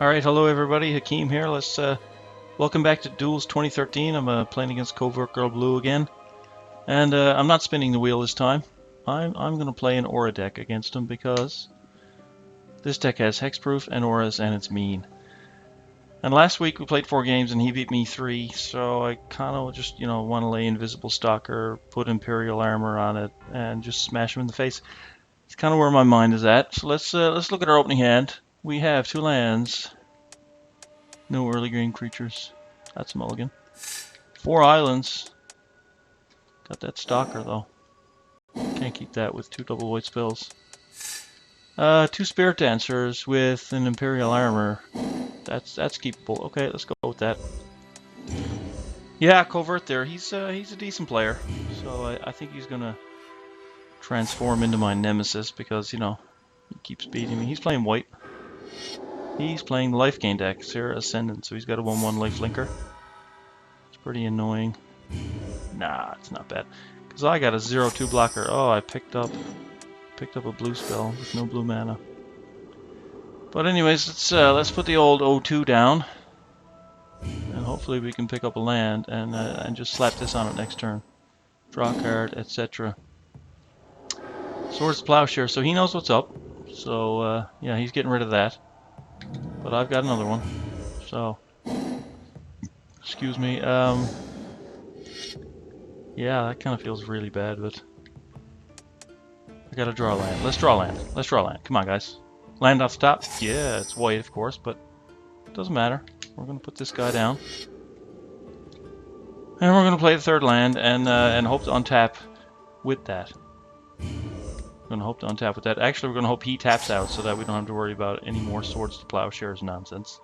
Alright, hello everybody, Hakeem here. Let's welcome back to Duels 2013. I'm playing against Covert Girl Blue again. And I'm not spinning the wheel this time. I'm gonna play an aura deck against him because this deck has hexproof and auras and it's mean. And last week we played 4 games and he beat me 3, so I kinda just, wanna lay Invisible Stalker, put Imperial Armor on it, and just smash him in the face. It's kinda where my mind is at. So let's look at our opening hand. We have 2 lands. No early green creatures. That's a mulligan. 4 islands. Got that stalker though. Can't keep that with 2 double white spells. 2 spirit dancers with an imperial armor. That's keepable. Okay, let's go with that. Yeah, Covert there. He's a decent player. So I think he's gonna transform into my nemesis because he keeps beating me. He's playing white. He's playing the life gain deck, Sarah Ascendant, so he's got a 1/1 life linker. It's pretty annoying. Nah, it's not bad. Because I got a 0/2 blocker. Oh, I picked up a blue spell with no blue mana. But anyways, let's put the old 0/2 down. And hopefully we can pick up a land and just slap this on it next turn. Draw a card, etc. Swords to Plowshare, so he knows what's up. So yeah, he's getting rid of that. But I've got another one, so excuse me. Yeah, that kind of feels really bad, but I gotta draw land. Let's draw land. Let's draw land. Come on, guys. Land off the top. Yeah, it's white, of course, but it doesn't matter. We're gonna put this guy down, and we're gonna play the 3rd land and hope to untap with that. We're gonna hope to untap with that. Actually, we're gonna hope he taps out so that we don't have to worry about any more Swords to Plowshares nonsense.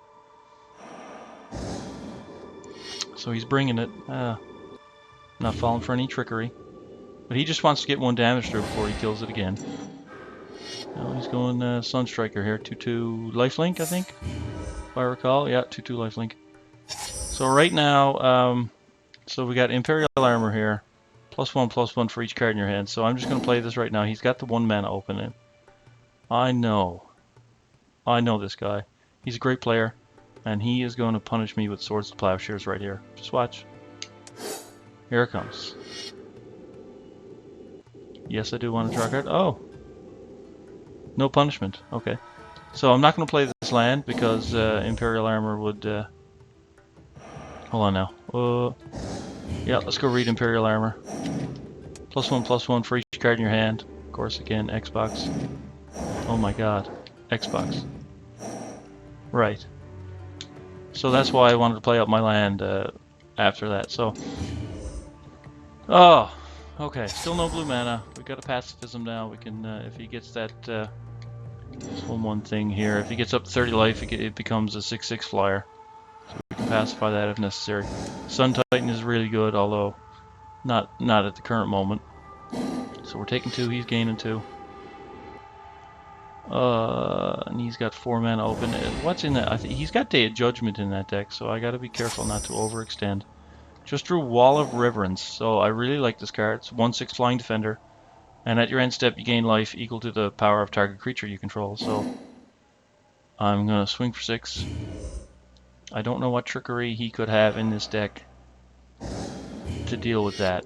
So he's bringing it. Not falling for any trickery. But he just wants to get 1 damage through before he kills it again. Now he's going Sunstriker here. 2/2 lifelink, I think. If I recall. Yeah, 2/2 lifelink. So right now, so we got Imperial Armor here. +1/+1 for each card in your hand. So I'm just going to play this right now. He's got the 1 mana open. I know this guy. He's a great player. And he is going to punish me with Swords to Plowshares right here. Just watch. Here it comes. Yes, I do want to draw a card. Oh! No punishment. Okay. So I'm not going to play this land because Imperial Armor would... Hold on now. Yeah, let's go read Imperial Armor. +1/+1 for each card in your hand. Of course, again, Xbox. Oh my god. Xbox. Right. So that's why I wanted to play up my land after that. So... Oh! Okay, still no blue mana. We got a pacifism now. We can, if he gets that this 1/1 thing here, if he gets up to 30 life, it becomes a 6/6 flyer. So we can pacify that if necessary. Sun Titan is really good, although not at the current moment. So we're taking 2. He's gaining 2. And he's got 4 mana open. What's in that? I think he's got Day of Judgment in that deck, so I got to be careful not to overextend. Just drew Wall of Reverence, so I really like this card. It's 1/6 Flying Defender, and at your end step you gain life equal to the power of target creature you control. So I'm gonna swing for 6. I don't know what trickery he could have in this deck to deal with that.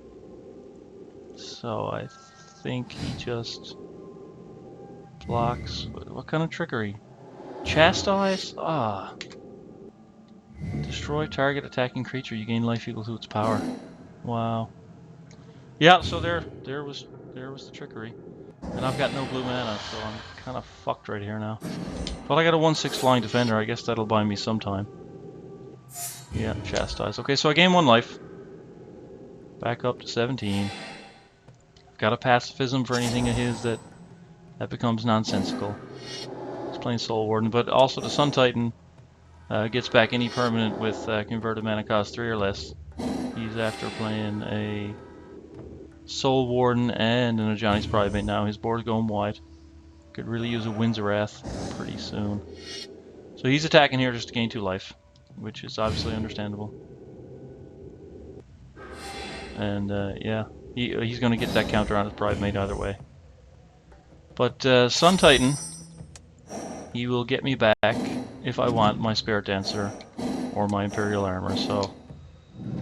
So I think he just blocks. What kind of trickery? Chastise? Ah. Destroy target attacking creature. You gain life equal to its power. Wow. Yeah, so there was the trickery. And I've got no blue mana, so I'm kind of fucked right here now. But I got a 1/6 Flying Defender. I guess that'll buy me some time. Yeah, Chastise. Okay, so I gain 1 life. Back up to 17. Got a pacifism for anything of his that becomes nonsensical. He's playing Soul Warden, but also the Sun Titan gets back any permanent with converted mana cost 3 or less. He's after playing a Soul Warden and an Ajani's Primate now. His board's going wide. Could really use a Winds of Wrath pretty soon. So he's attacking here just to gain 2 life, which is obviously understandable. And yeah, he's going to get that counter on his Primate either way. But Sun Titan he will get me back if I want my Spirit Dancer or my Imperial Armor. So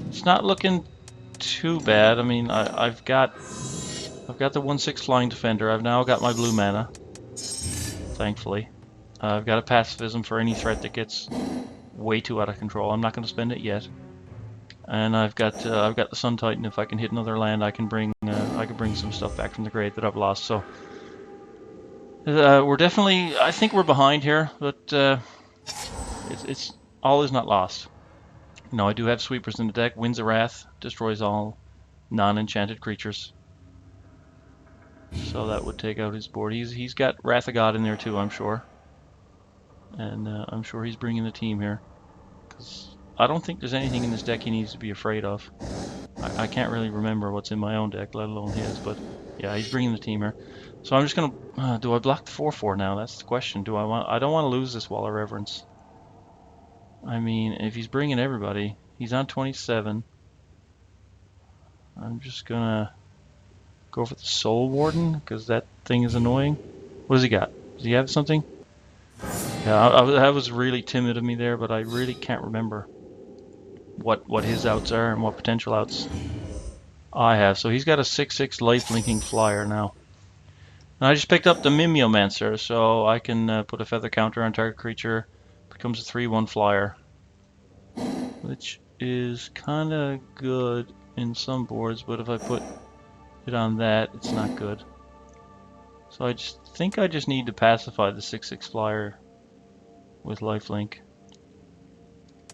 it's not looking too bad. I mean, I've got the 1/6 Flying Defender. I've now got my blue mana, thankfully. I've got a pacifism for any threat that gets way too out of control. I'm not going to spend it yet. And I've got the Sun Titan. If I can hit another land, I can bring some stuff back from the grave that I've lost. So we're definitely, I think we're behind here, but it's all is not lost. No, I do have sweepers in the deck. Winds of Wrath destroys all non-enchanted creatures. So that would take out his board. He's got Wrath of God in there too, I'm sure. And I'm sure he's bringing the team here. Because I don't think there's anything in this deck he needs to be afraid of. I can't really remember what's in my own deck, let alone his. But yeah, he's bringing the team here. So I'm just gonna. Do I block the 4/4 now? That's the question. Do I want? I don't want to lose this Wall of Reverence. I mean, if he's bringing everybody, he's on 27. I'm just gonna go for the Soul Warden because that thing is annoying. What does he got? Does he have something? Yeah, I was really timid of me there, but I really can't remember what his outs are and what potential outs I have. So he's got a 6/6 life-linking flyer now. And I just picked up the Mimiomancer, so I can put a feather counter on target creature. Becomes a 3/1 flyer, which is kind of good in some boards, but if I put it on that, it's not good. So I just think I just need to pacify the 6/6 flyer with lifelink.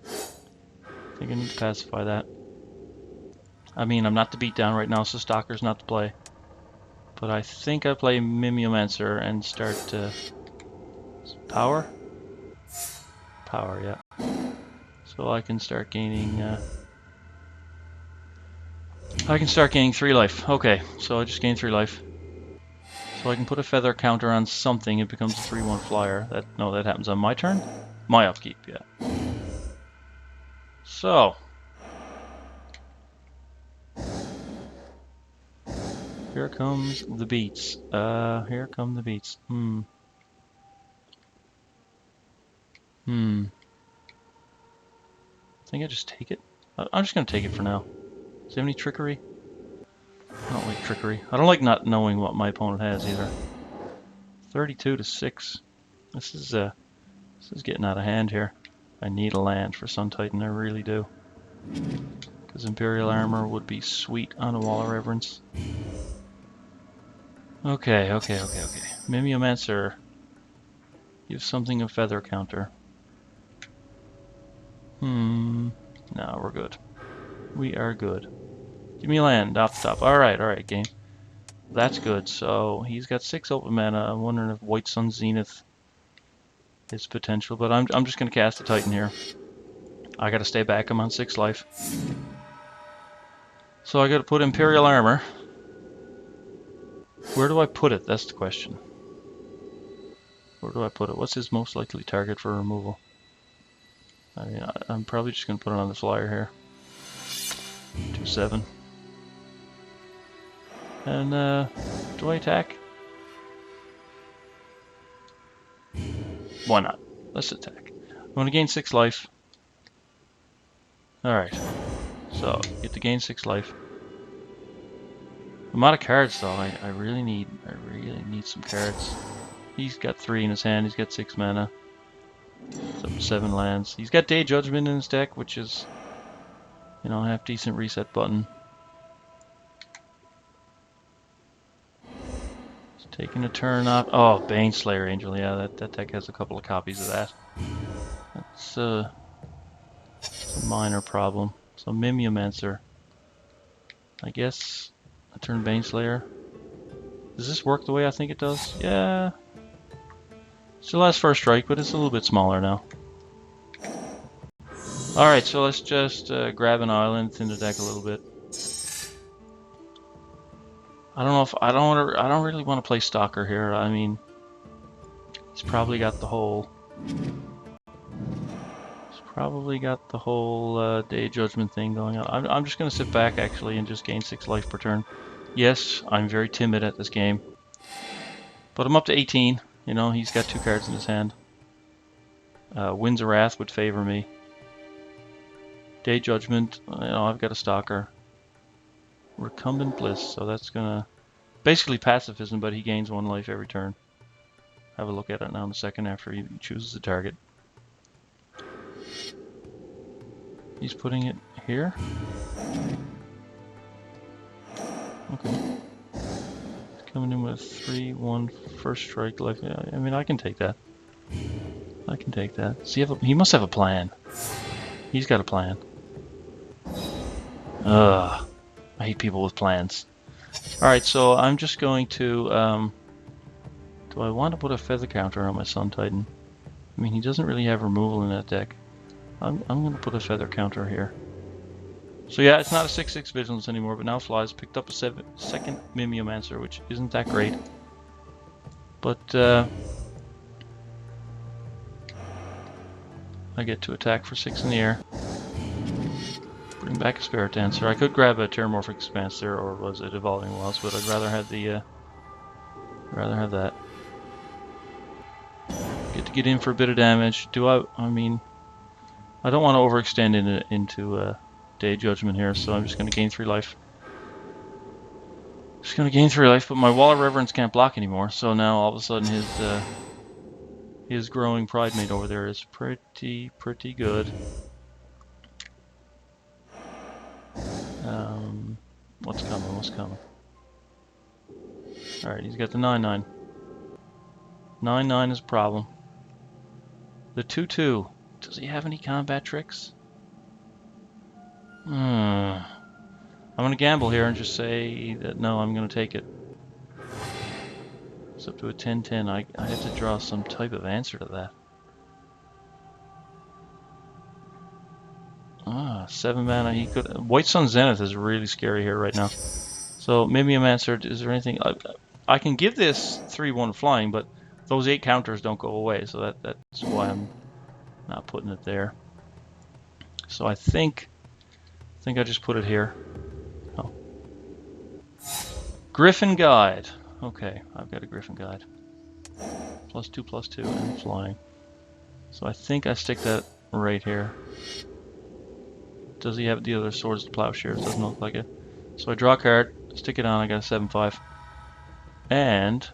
I think I need to pacify that. I mean, I'm not to beat down right now, so Stalker's not to play. But I think I play Mimiomancer and start to power? Power, yeah. So I can start gaining 3 life. Okay, so I just gained 3 life. So I can put a feather counter on something, it becomes a 3/1 flyer. That happens on my turn? My upkeep, yeah. So here comes the beats. Here come the beats. I think I just take it. I'm just gonna take it for now. Does he have any trickery? I don't like trickery. I don't like not knowing what my opponent has either. 32-6. This is getting out of hand here. I need a land for Sun Titan, I really do. Because Imperial Armor would be sweet on a Wall of Reverence. Okay. Mimiomancer. Give something a feather counter. No, we're good. We are good. Give me a land off the top. Alright, game. That's good. So he's got 6 open mana. I'm wondering if White Sun Zenith is potential, but I'm just gonna cast the Titan here. I gotta stay back, I'm on 6 life. So I gotta put Imperial Armor. Where do I put it? That's the question. Where do I put it? What's his most likely target for removal? I mean, I'm probably just gonna put it on the flyer here. 2/7. And do I attack? Why not? Let's attack. I'm gonna gain 6 life. Alright. So get to gain 6 life. I'm out of cards though. I really need some cards. He's got 3 in his hand, he's got 6 mana. So 7 lands. He's got Day Judgment in his deck, which is, you know, a half decent reset button. He's taking a turn off. Oh, Baneslayer Angel, yeah, that deck has a couple of copies of that. That's a minor problem. So Mimiomancer. I guess I turn Baneslayer. Does this work the way I think it does? Yeah. Still has first strike, but it's a little bit smaller now. Alright, so let's just grab an island, thin the deck a little bit. I don't know if I don't really want to play Stalker here. I mean, he's probably got the whole Day Judgment thing going on. I'm just gonna sit back actually and just gain 6 life per turn. Yes, I'm very timid at this game, but I'm up to 18. You know, he's got 2 cards in his hand. Winds of Wrath would favor me. Day Judgment, you know, I've got a Stalker. Recumbent Bliss, so that's gonna... Basically pacifism, but he gains 1 life every turn. Have a look at it now in a second after he chooses the target. He's putting it here. Okay. Coming in with 3/1 first strike life. I mean, I can take that. I can take that. Does he have he must have a plan. He's got a plan. Ugh. I hate people with plans. Alright, so I'm just going to... do I want to put a feather counter on my Sun Titan? I mean, he doesn't really have removal in that deck. I'm going to put a feather counter here. So yeah, it's not a 6/6 Vigilance anymore, but now flies. Picked up a second Mimeomancer, which isn't that great. But I get to attack for 6 in the air. Bring back a Spirit Dancer. I could grab a Terramorphic Expanser, or was it Evolving Wilds, but I'd rather have the that. Get in for a bit of damage. I mean, I don't want to overextend into Day Judgment here, so I'm just going to gain 3 life. Just going to gain 3 life, but my Wall of Reverence can't block anymore, so now all of a sudden his growing Pride Mate over there is pretty good. What's coming? What's coming? Alright, he's got the 9/9. 9/9 is a problem. The 2/2. Does he have any combat tricks? I'm going to gamble here and just say that no, I'm going to take it. It's up to a 10/10. I have to draw some type of answer to that. 7 mana. He could. White Sun Zenith is really scary here right now. So Mimeomancer, is there anything? I can give this 3/1 flying, but those 8 counters don't go away. So that's why I'm not putting it there. So I think I just put it here. Oh. Griffin Guide. Okay, I've got a Griffin Guide. +2/+2 and flying. So I think I stick that right here. Does he have the other Swords to Plowshares? Doesn't look like it. So I draw a card, stick it on, I got a 7/5. And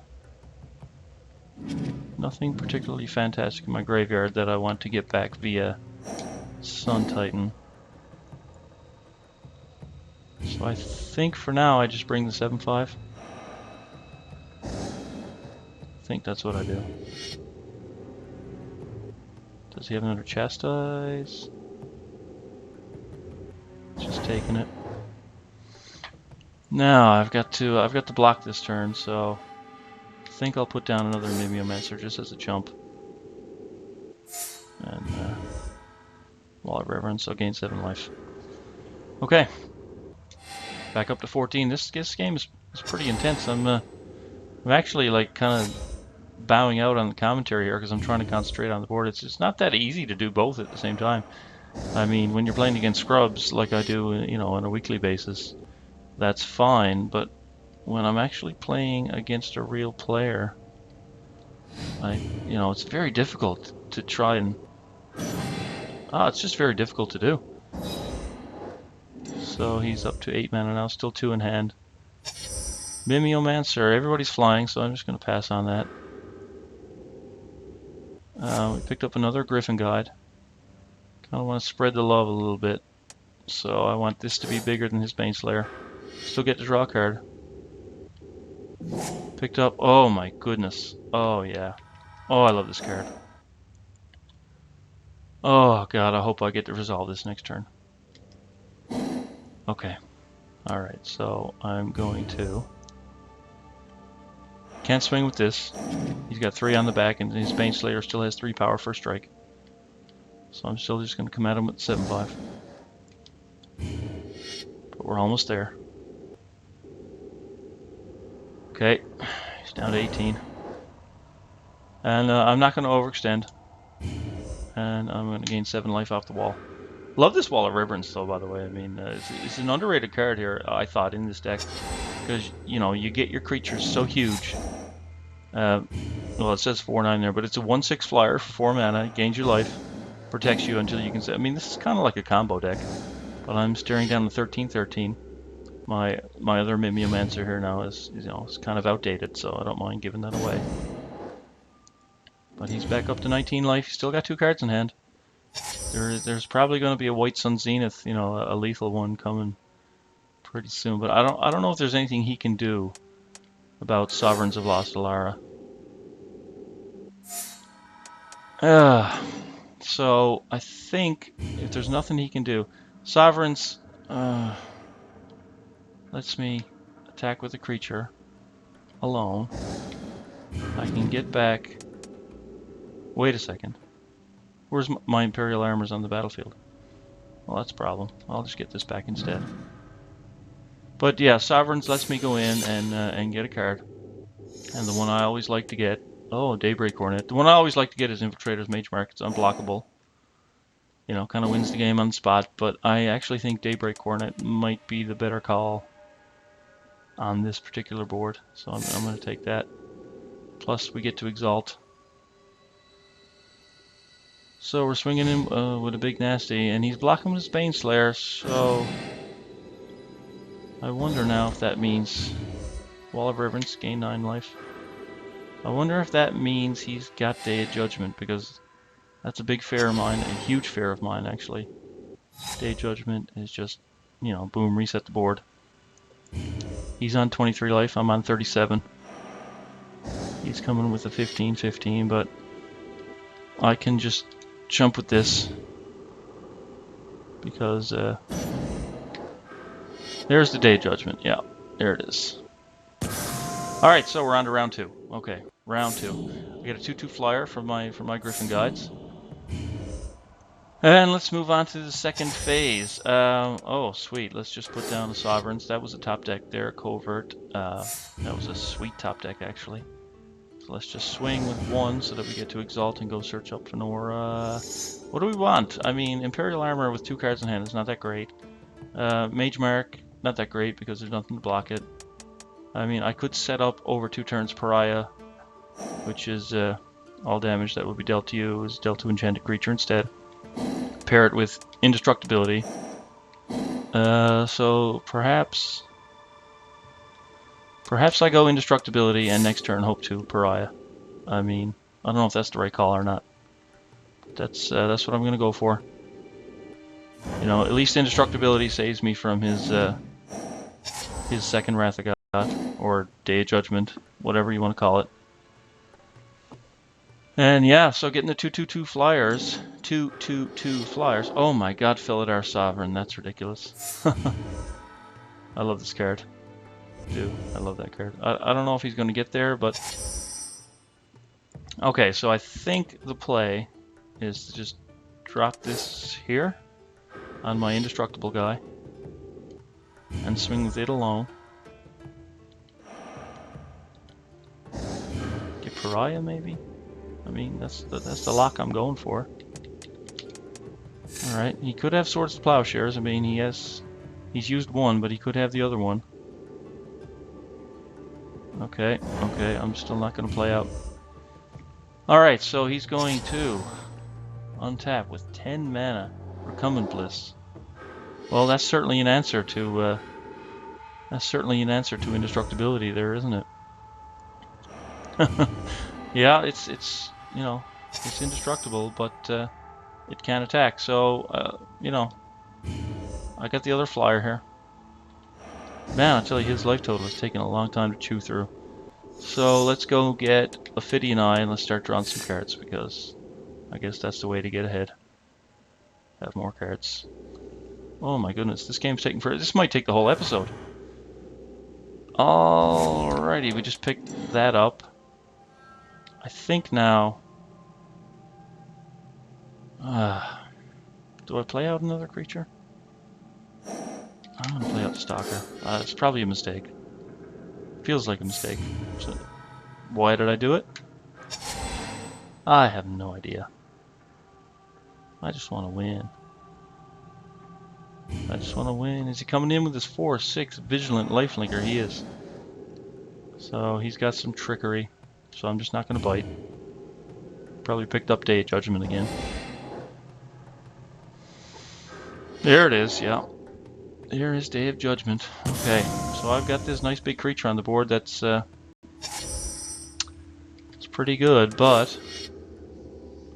nothing particularly fantastic in my graveyard that I want to get back via Sun Titan. So I think for now I just bring the 7/5. I think that's what I do. Does he have another Chastise? Just taking it. Now I've got to block this turn, so I think I'll put down another Mimeomancer just as a chump. And Wall of Reverence, so gain 7 life. Okay. Back up to 14. This game is pretty intense. I'm actually like kind of bowing out on the commentary here because I'm trying to concentrate on the board. It's not that easy to do both at the same time. I mean, when you're playing against scrubs like I do, you know, on a weekly basis, that's fine. But when I'm actually playing against a real player, you know, it's very difficult to try and it's just very difficult to do. So he's up to 8 mana now, still 2 in hand. Mimeomancer, everybody's flying, so I'm just going to pass on that. We picked up another Griffin Guide. Kind of want to spread the love a little bit. So I want this to be bigger than his Baneslayer. Still get to draw a card. Picked up, oh my goodness. Oh yeah. Oh, I love this card. Oh god, I hope I get to resolve this next turn. Okay. Alright, so I'm going to... Can't swing with this. He's got 3 on the back, and his Baneslayer still has 3 power first strike. So I'm still just going to come at him with 7/5. But we're almost there. Okay, he's down to 18. And I'm not going to overextend. And I'm going to gain 7 life off the wall. Love this Wall of Reverence though, by the way. I mean, it's an underrated card here, I thought, in this deck. Because, you know, you get your creatures so huge. Well, it says 4/9 there, but it's a 1/6 flyer for 4 mana. It gains your life, protects you until you can say. I mean, this is kind of like a combo deck, but I'm staring down the 13/13. My other Mimiomancer here now is, you know, it's kind of outdated, so I don't mind giving that away. But he's back up to 19 life. He's still got 2 cards in hand. There's probably going to be a White Sun Zenith, you know, a lethal one coming pretty soon. But I don't know if there's anything he can do about Sovereigns of Lost Alara. So I think if there's nothing he can do, Sovereigns lets me attack with a creature alone. I can get back. Wait a second. Where's my Imperial Armors on the battlefield? Well, that's a problem. I'll just get this back instead. But yeah, Sovereigns lets me go in and get a card. And the one I always like to get, oh, Daybreak Hornet. The one I always like to get is Infiltrator's Mage Mark. It's unblockable. You know, kind of wins the game on the spot. But I actually think Daybreak Hornet might be the better call on this particular board. So I'm going to take that. Plus, we get to Exalt. So we're swinging him with a big nasty, and he's blocking with his Baneslayer, so I wonder now if that means Wall of Reverence, gain 9 life. I wonder if that means he's got Day of Judgment, because that's a big fear of mine, a huge fear of mine actually. Day of Judgment is just, you know, boom, reset the board. He's on 23 life, I'm on 37. He's coming with a 15/15, but I can just jump with this because there's the Day of Judgment. Yeah, there it is. Alright, so we're on to round 2. Okay, round 2. I get a 2/2 flyer from my Griffin Guides. And let's move on to the second phase. Oh, sweet. Let's just put down the Sovereigns. That was a top deck there, Covert. That was a sweet top deck, actually. So let's just swing with 1 so that we get to Exalt and go search up Fenora. What do we want? I mean, Imperial Armor with 2 cards in hand is not that great. Mage Mark, not that great because there's nothing to block it. I mean, I could set up over 2 turns Pariah, which is all damage that would be dealt to you is dealt to Enchanted Creature instead. Pair it with Indestructibility. So perhaps I go Indestructibility and next turn hope to Pariah. I mean, I don't know if that's the right call or not. That's what I'm gonna go for. You know, at least Indestructibility saves me from his second Wrath of God or Day of Judgment, whatever you want to call it. And yeah, so getting the 2/2/2 flyers, 2/2/2 flyers. Oh my God, Felidar Sovereign, that's ridiculous. I love this card. Dude, I love that card. I don't know if he's going to get there, but okay. So I think the play is to just drop this here on my indestructible guy and swing with it alone. Get Pariah maybe. I mean, that's the lock I'm going for. All right, he could have Swords to Plowshares. I mean, he's used 1, but he could have the other one. Okay, I'm still not going to play out. Alright, so he's going to untap with 10 mana Recumbent Bliss. Well, that's certainly an answer to Indestructibility there, isn't it? Yeah, it's you know, it's indestructible, but it can attack. So you know, I got the other flyer here. Man, I tell you, his life total is taking a long time to chew through. So let's go get Ophidian Eye and let's start drawing some cards, because I guess that's the way to get ahead. Have more cards. Oh my goodness, this game's taking forever. This might take the whole episode. Alrighty, we just picked that up. I think now... do I play out another creature? I'm gonna play out the Stalker. It's probably a mistake. Feels like a mistake. So, why did I do it? I have no idea. I just want to win. I just want to win. Is he coming in with his 4/6 Vigilant Lifelinker? He is. So he's got some trickery. so I'm just not going to bite. Probably picked up Day of Judgment again. There it is, yeah. There is Day of Judgment. Okay, so I've got this nice big creature on the board that's it's pretty good, but...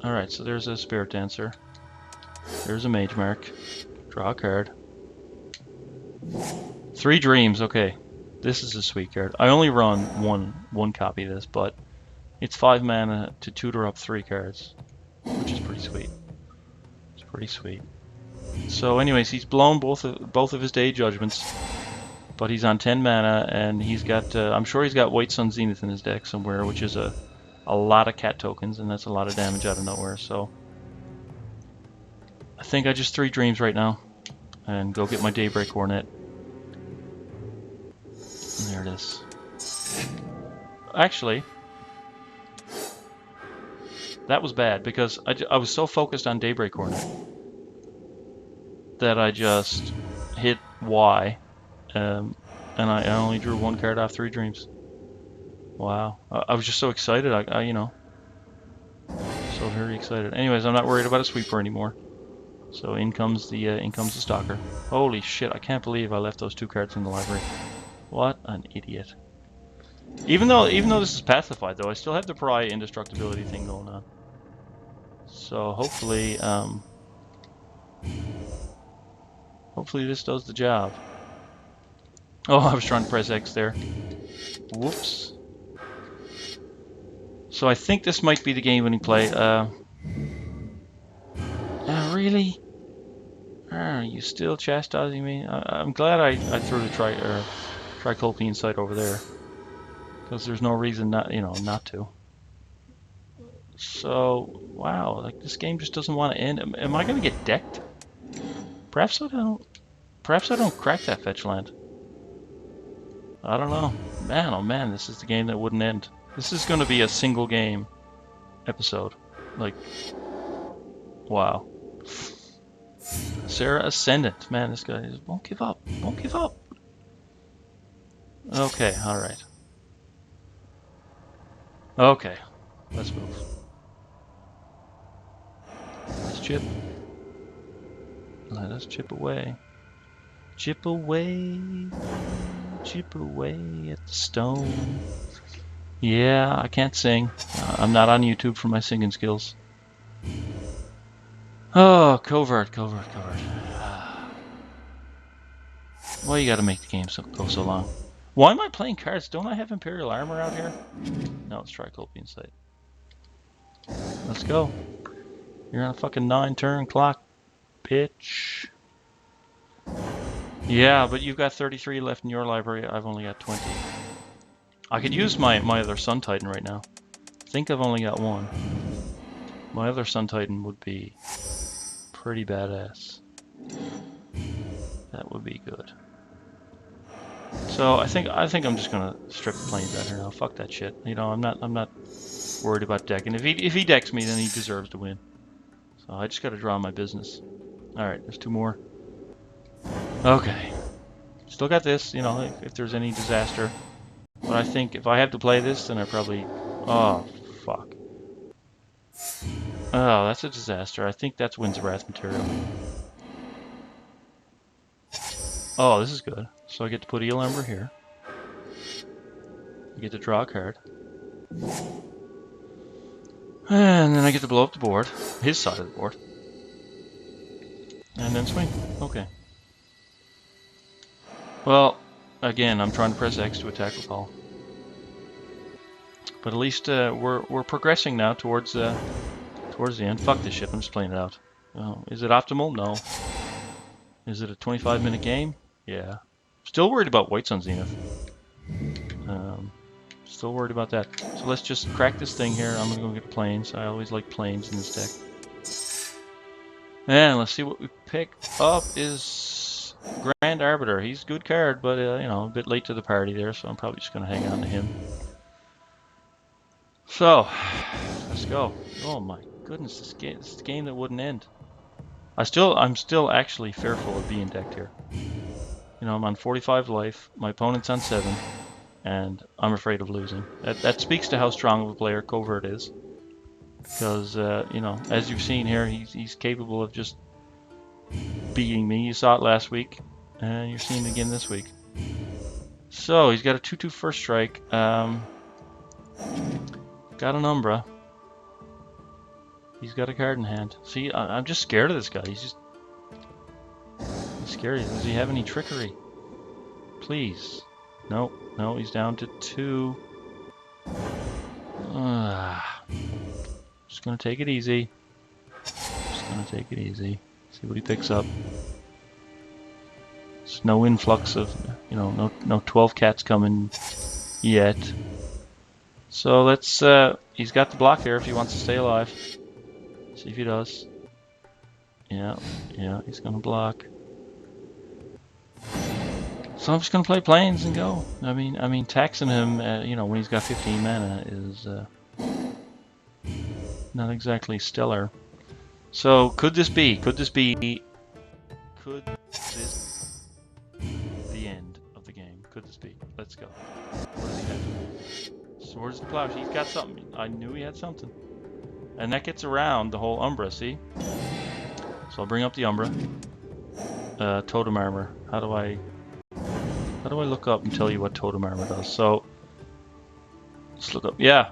Alright, so there's a Spirit Dancer. There's a Mage Mark. Draw a card. 3 Dreams, okay. This is a sweet card. I only run one copy of this, but it's 5 mana to tutor up 3 cards, which is pretty sweet. It's pretty sweet. So anyways, he's blown both of his Day Judgments, but he's on 10 mana, and he's got, I'm sure he's got White Sun Zenith in his deck somewhere, which is a lot of cat tokens, and that's a lot of damage out of nowhere, so I think I just 3 Dreams right now, and go get my Daybreak Hornet. And there it is. Actually, that was bad, because I was so focused on Daybreak Hornet that I just hit Y, and I only drew 1 card off 3 Dreams. Wow, I was just so excited. I you know, so very excited. Anyways, I'm not worried about a sweeper anymore. So in comes the stalker. Holy shit! I can't believe I left those 2 cards in the library. What an idiot! Even though this is pacified, though, I still have the Pariah indestructibility thing going on. So hopefully, hopefully this does the job. Oh, I was trying to press X there. Whoops. So I think this might be the game-winning play. Really? Are you still chastising me? I'm glad I threw the Tricolpine Sight over there, because there's no reason not to. So wow, like this game just doesn't want to end. Am I gonna get decked? Perhaps I don't. Perhaps I don't crack that fetch land. I don't know. Man, oh man, this is the game that wouldn't end. This is going to be a single game episode. Like, wow. Sarah Ascendant. Man, this guy won't give up. Won't give up. Okay, alright. Okay, let's move. Let's chip. Let us chip away. Chip away. Chip away at the stone. Yeah, I can't sing. I'm not on YouTube for my singing skills. Oh, covert. Why you gotta make the game go so long? Why am I playing cards? Don't I have Imperial Armor out here? No, it's Tricolpine Sight. Let's go. You're on a fucking 9-turn clock, bitch. Yeah, but you've got 33 left in your library. I've only got 20. I could use my other Sun Titan right now. I think I've only got 1. My other Sun Titan would be pretty badass. That would be good. So I think I'm just gonna strip the planes out here now. Fuck that shit. You know, I'm not worried about decking. If he decks me, then he deserves to win. So I just gotta draw my business. Alright, there's 2 more. Okay. Still got this, you know, if there's any disaster. But I think if I have to play this, then I probably... Oh, fuck. Oh, that's a disaster. I think that's Winds of Wrath material. Oh, this is good. So I get to put Eel Ember here. I get to draw a card. And then I get to blow up the board. His side of the board. And then swing. Okay. Well, again, I'm trying to press X to attack with Hull. But at least we're progressing now towards the end. Fuck this shit, I'm just playing it out. Oh, is it optimal? No. Is it a 25-minute game? Yeah. Still worried about White Sun Zenith. Still worried about that. So let's just crack this thing here. I'm gonna go get planes. I always like planes in this deck. And let's see what we pick up is Grand Arbiter. He's a good card, but you know, a bit late to the party there, so I'm probably just gonna hang on to him. So, let's go. Oh my goodness, this is the game that wouldn't end. I'm still actually fearful of being decked here. You know, I'm on 45 life. My opponent's on 7, and I'm afraid of losing. That speaks to how strong of a player Covert is, because you know, as you've seen here, he's capable of just beating me. You saw it last week, and you're seeing it again this week. So he's got a 2/2 first strike. Got an Umbra. He's got a card in hand. See, I'm just scared of this guy. He's scary. Does he have any trickery? Please. No, no, he's down to 2. Just gonna take it easy. Just gonna take it easy. See what he picks up. There's no influx of, you know, no 12 cats coming yet. So let's, he's got the block here if he wants to stay alive. See if he does. Yeah, he's gonna block. So I'm just gonna play planes and go. I mean, taxing him, you know, when he's got 15 mana is not exactly stellar. So could this be the end of the game? Could this be? Let's go. What does he have? Swords to Plowshare. He's got something. I knew he had something. And that gets around the whole Umbra, see? So I'll bring up the Umbra. Totem Armor. How do I look up and tell you what Totem Armor does? So let's look up. Yeah.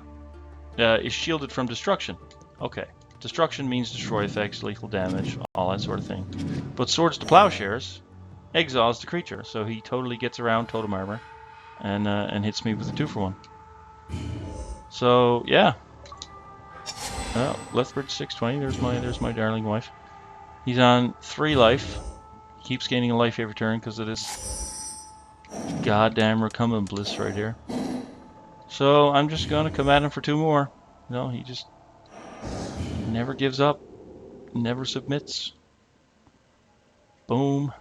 Is shielded from destruction. Okay. Destruction means destroy effects, lethal damage, all that sort of thing. But Swords to Plowshares exiles the creature, so he totally gets around Totem Armor and hits me with a 2-for-1. So yeah. Well, Lethbridge 620. There's my darling wife. He's on 3 life. He keeps gaining a life every turn because of this goddamn recumbent bliss right here. So I'm just gonna come at him for 2 more. No, he just never gives up, never submits. Boom.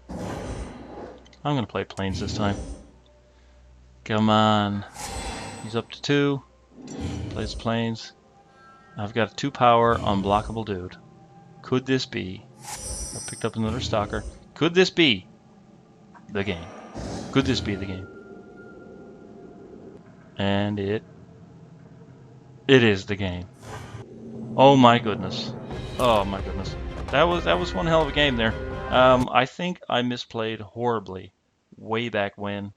I'm gonna play planes this time. Come on. He's up to 2. Plays planes. I've got a 2 power unblockable dude. Could this be? I picked up another stalker. Could this be the game? Could this be the game? And it is the game. Oh my goodness. Oh my goodness. That was one hell of a game there. I think I misplayed horribly way back when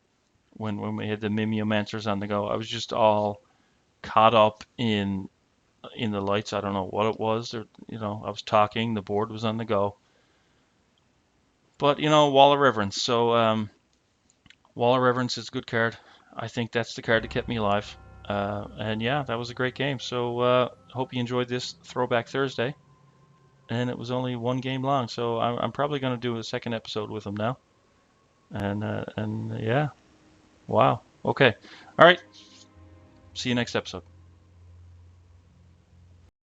we had the Mimeomancers on the go. I was just all caught up in the lights. I don't know what it was. Or, you know, I was talking. The board was on the go. But you know, Wall of Reverence. So Wall of Reverence is a good card. I think that's the card that kept me alive. And yeah, that was a great game. So hope you enjoyed this Throwback Thursday. And it was only 1 game long, so I'm probably going to do a second episode with him now. And yeah, wow. Okay. All right. See you next episode.